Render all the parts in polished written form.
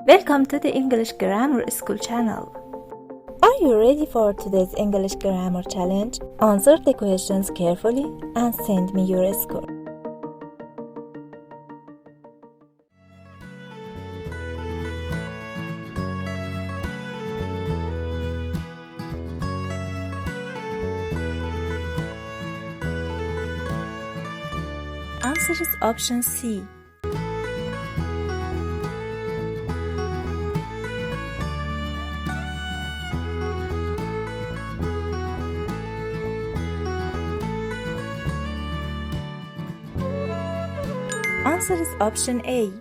Welcome to the English Grammar School channel. Are you ready for today's English Grammar Challenge? Answer the questions carefully and send me your score. Answer is option C. Answer is option A.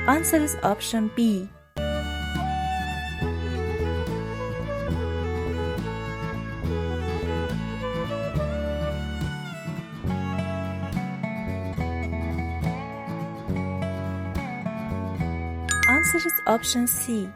Answer is option B. Answer is option C.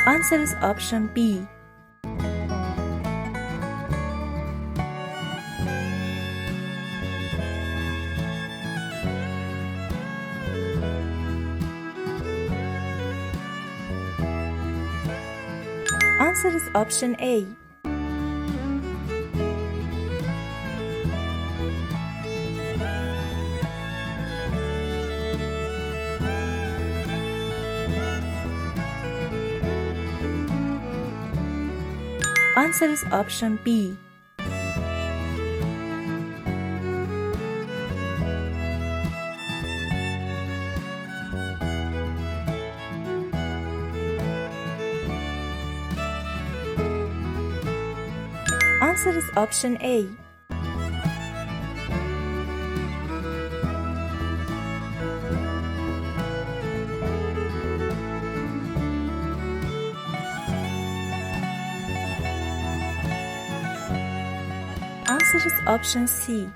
Answer is option B. Answer is option A. Answer is option B. Answer is option A. Answer is option C.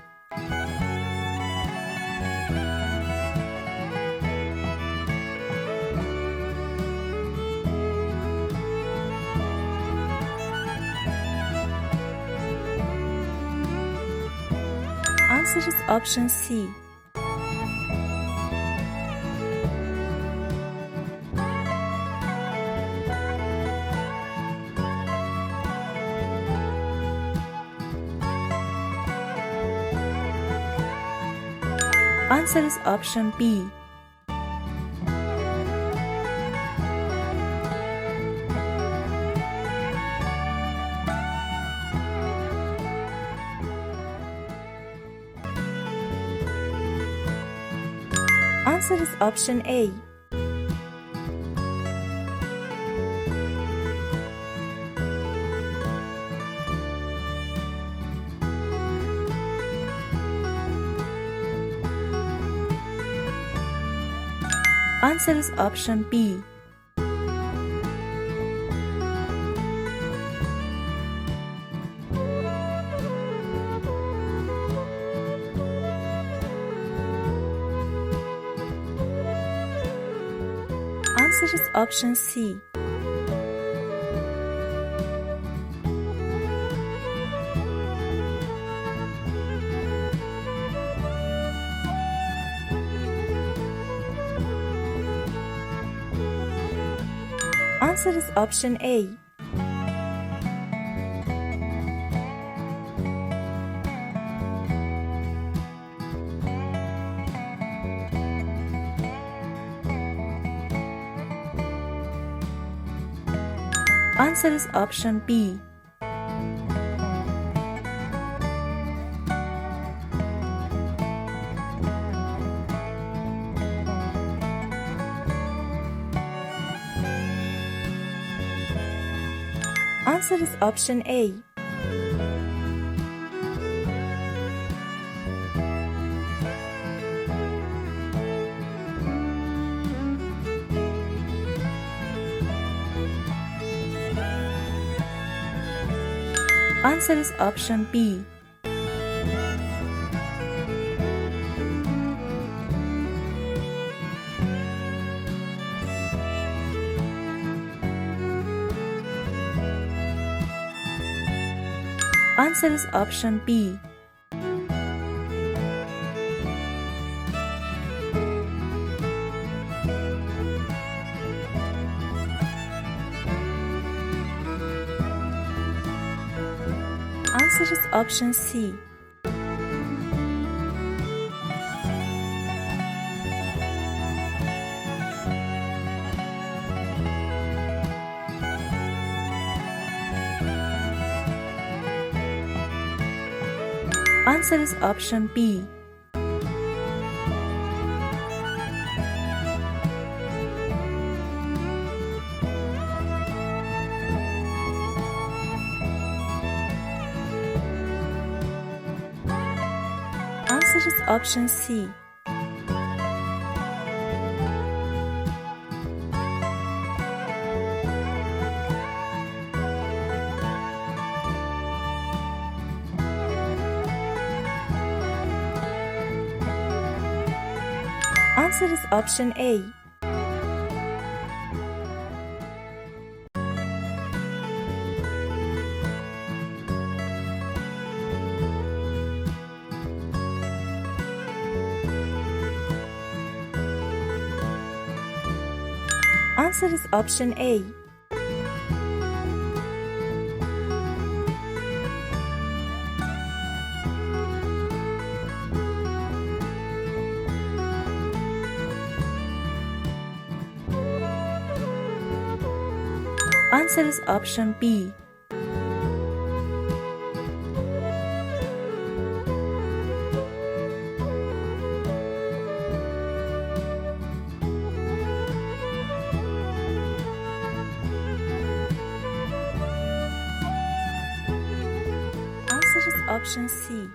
Answer is option C. Answer is option B. Answer is option A. Answer is option B. Answer is option C. Answer is option A. Answer is option B. Answer is option A. Answer is option B. Answer is option B. Answer is option C. Answer is option B. Answer is option C. Answer is option A. Answer is option A. Answer is option B. Answer is option C.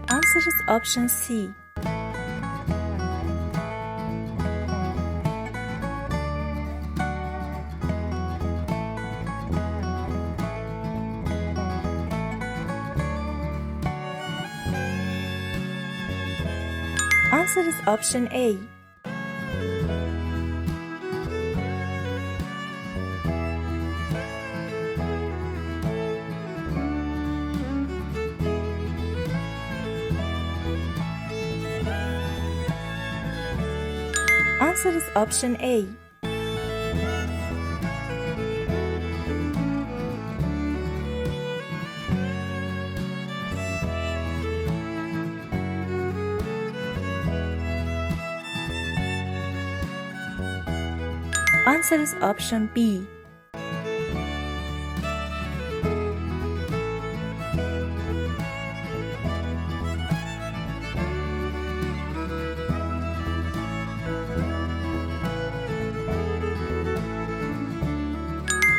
Answer is option C. Answer is option A. Answer is option A. Answer is option B.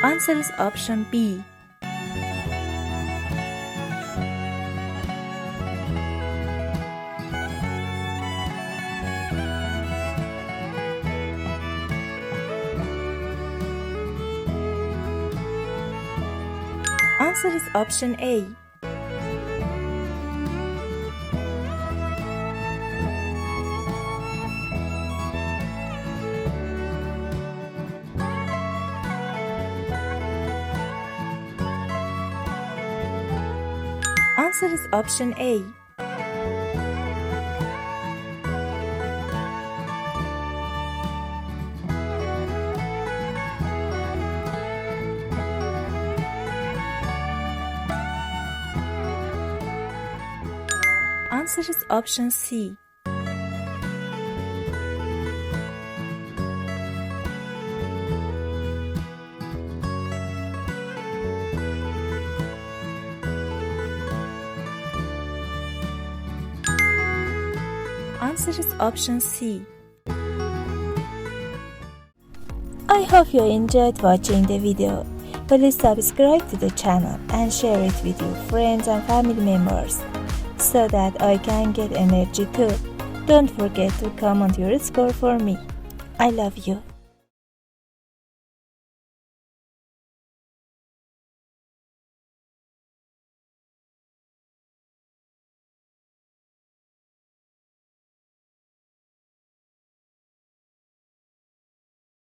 Answer is option B. Answer is option A. Answer is option A. Answer is option C. Answer is option C. I hope you enjoyed watching the video. Please subscribe to the channel and share it with your friends and family members so that I can get energy too. Don't forget to comment your score for me. I love you.